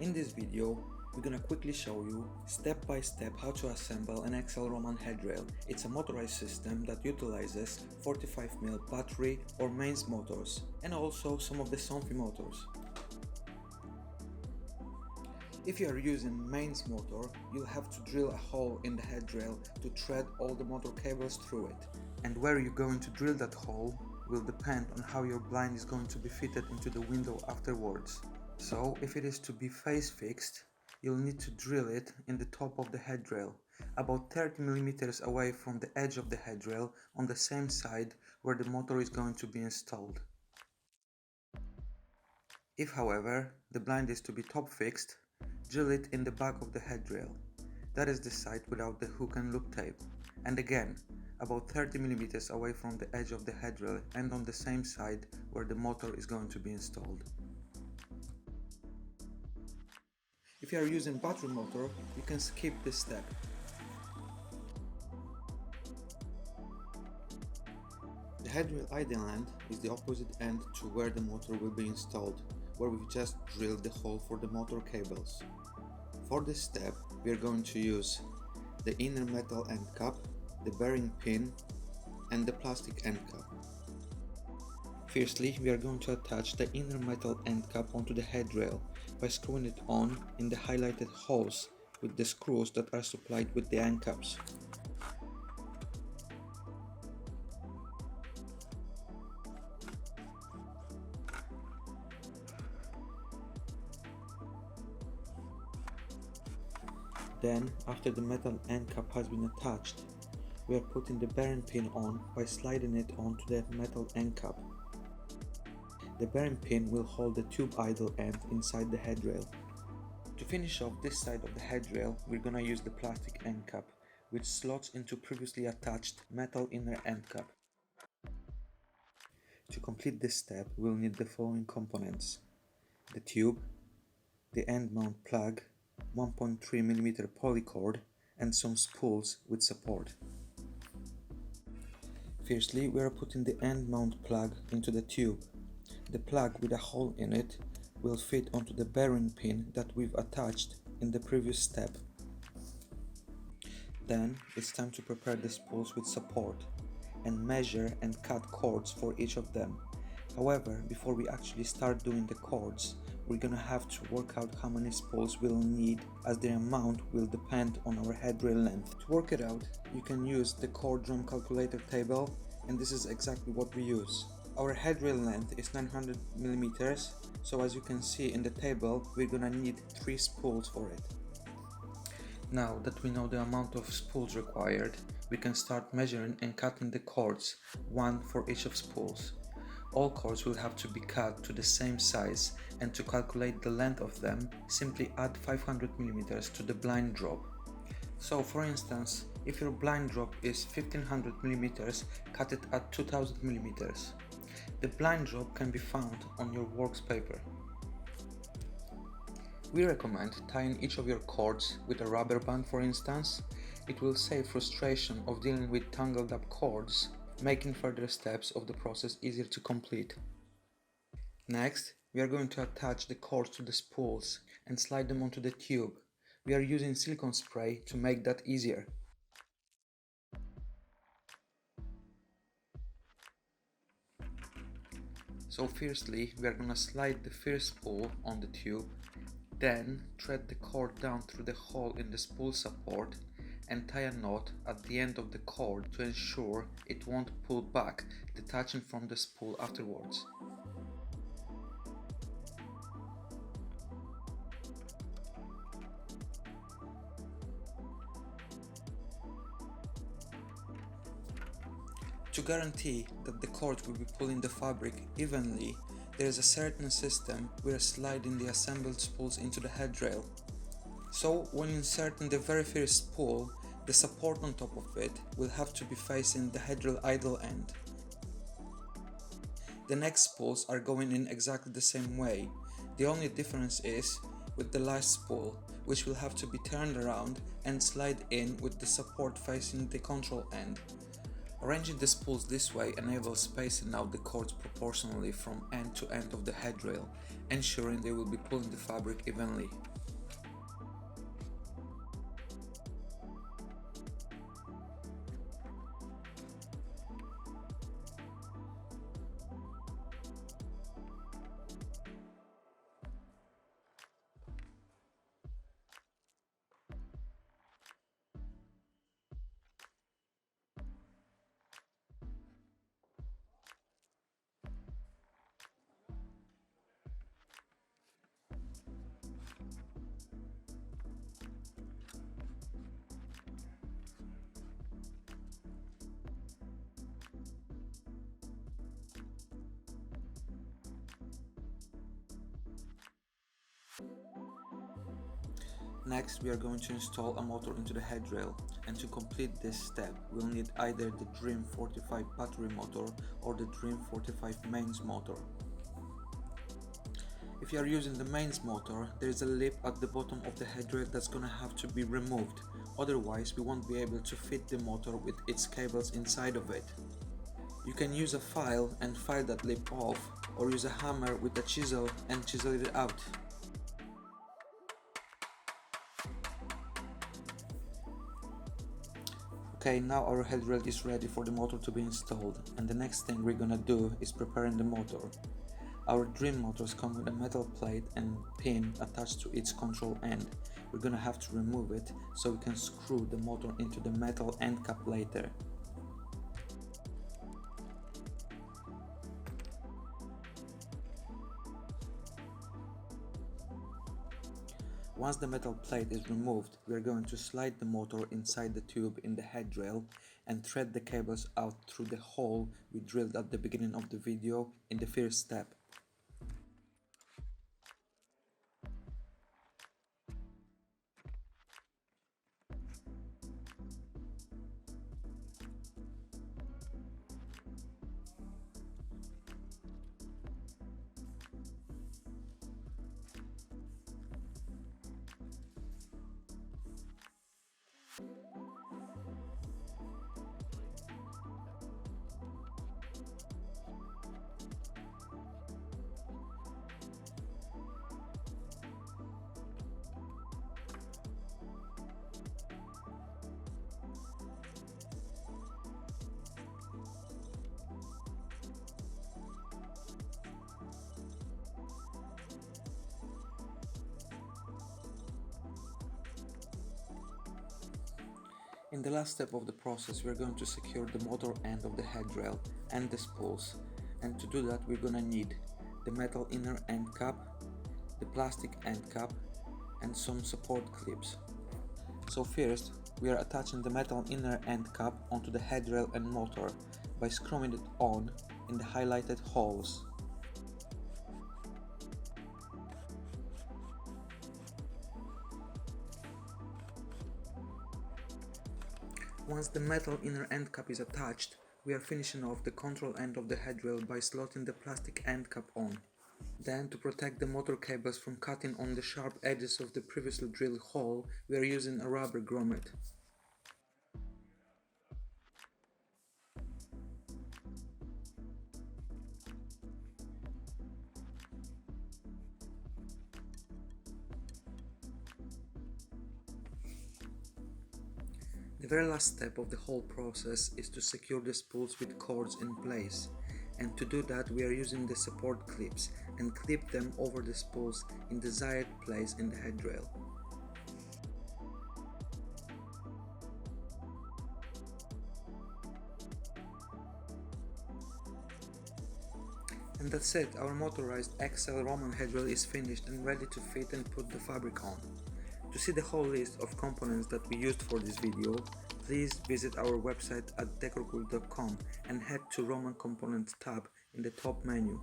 In this video, we're gonna quickly show you step by step how to assemble an XL Roman headrail. It's a motorized system that utilizes 45mm battery or mains motors and also some of the Somfy motors. If you are using mains motor, you'll have to drill a hole in the headrail to thread all the motor cables through it. And where you're going to drill that hole will depend on how your blind is going to be fitted into the window afterwards. So if it is to be face fixed, you'll need to drill it in the top of the headrail, about 30mm away from the edge of the headrail on the same side where the motor is going to be installed. If however the blind is to be top fixed, drill it in the back of the headrail. That is the side without the hook and loop tape, and again about 30mm away from the edge of the headrail and on the same side where the motor is going to be installed. If you are using battery motor, you can skip this step. The headrail idle end is the opposite end to where the motor will be installed, where we've just drilled the hole for the motor cables. For this step, we are going to use the inner metal end cap, the bearing pin and the plastic end cap. Firstly, we are going to attach the inner metal end cap onto the headrail by screwing it on in the highlighted holes with the screws that are supplied with the end caps. Then, after the metal end cap has been attached, we are putting the bearing pin on by sliding it onto the metal end cap. The bearing pin will hold the tube idle end inside the headrail. To finish off this side of the headrail, we're gonna use the plastic end cap, which slots into previously attached metal inner end cap. To complete this step, we'll need the following components: the tube, the end mount plug, 1.3mm polycord and some spools with support. Firstly, we are putting the end mount plug into the tube. The plug with a hole in it will fit onto the bearing pin that we've attached in the previous step. Then it's time to prepare the spools with support and measure and cut cords for each of them. However, before we actually start doing the cords, we're gonna have to work out how many spools we'll need, as the amount will depend on our headrail length. To work it out, you can use the cord drum calculator table, and this is exactly what we use. Our headrail length is 900mm, so as you can see in the table, we're gonna need 3 spools for it. Now that we know the amount of spools required, we can start measuring and cutting the cords, one for each of spools. All cords will have to be cut to the same size, and to calculate the length of them, simply add 500mm to the blind drop. So for instance, if your blind drop is 1500mm, cut it at 2000mm. The blind drop can be found on your works paper. We recommend tying each of your cords with a rubber band, for instance. It will save frustration of dealing with tangled up cords, making further steps of the process easier to complete. Next, we are going to attach the cords to the spools and slide them onto the tube. We are using silicone spray to make that easier. So firstly, we are gonna slide the first spool on the tube, then thread the cord down through the hole in the spool support and tie a knot at the end of the cord to ensure it won't pull back, detaching from the spool afterwards. To guarantee that the cord will be pulling the fabric evenly, there is a certain system we are sliding the assembled spools into the headrail. So when inserting the very first spool, the support on top of it will have to be facing the headrail idle end. The next spools are going in exactly the same way. The only difference is with the last spool, which will have to be turned around and slide in with the support facing the control end. Arranging the spools this way enables spacing out the cords proportionally from end to end of the headrail, ensuring they will be pulling the fabric evenly. Next, we are going to install a motor into the headrail, and to complete this step, we'll need either the Dream 45 battery motor or the Dream 45 mains motor. If you are using the mains motor, there is a lip at the bottom of the headrail that's gonna have to be removed, otherwise we won't be able to fit the motor with its cables inside of it. You can use a file and file that lip off, or use a hammer with a chisel and chisel it out. Okay, now our headrail is ready for the motor to be installed, and the next thing we're gonna do is preparing the motor. Our Dream motors come with a metal plate and pin attached to its control end. We're gonna have to remove it so we can screw the motor into the metal end cap later. Once the metal plate is removed, we are going to slide the motor inside the tube in the headrail and thread the cables out through the hole we drilled at the beginning of the video in the first step. In the last step of the process, we are going to secure the motor end of the headrail and the spools, and to do that we're gonna need the metal inner end cap, the plastic end cap, and some support clips. So first, we are attaching the metal inner end cap onto the headrail and motor by screwing it on in the highlighted holes. Once the metal inner end cap is attached, we are finishing off the control end of the headrail by slotting the plastic end cap on. Then, to protect the motor cables from cutting on the sharp edges of the previously drilled hole, we are using a rubber grommet. The very last step of the whole process is to secure the spools with cords in place, and to do that we are using the support clips and clip them over the spools in the desired place in the headrail. And that's it, our motorized XL Roman headrail is finished and ready to fit and put the fabric on. To see the whole list of components that we used for this video, please visit our website at 𝐥𝐬𝐞𝐿 and head to Roman Components tab in the top menu.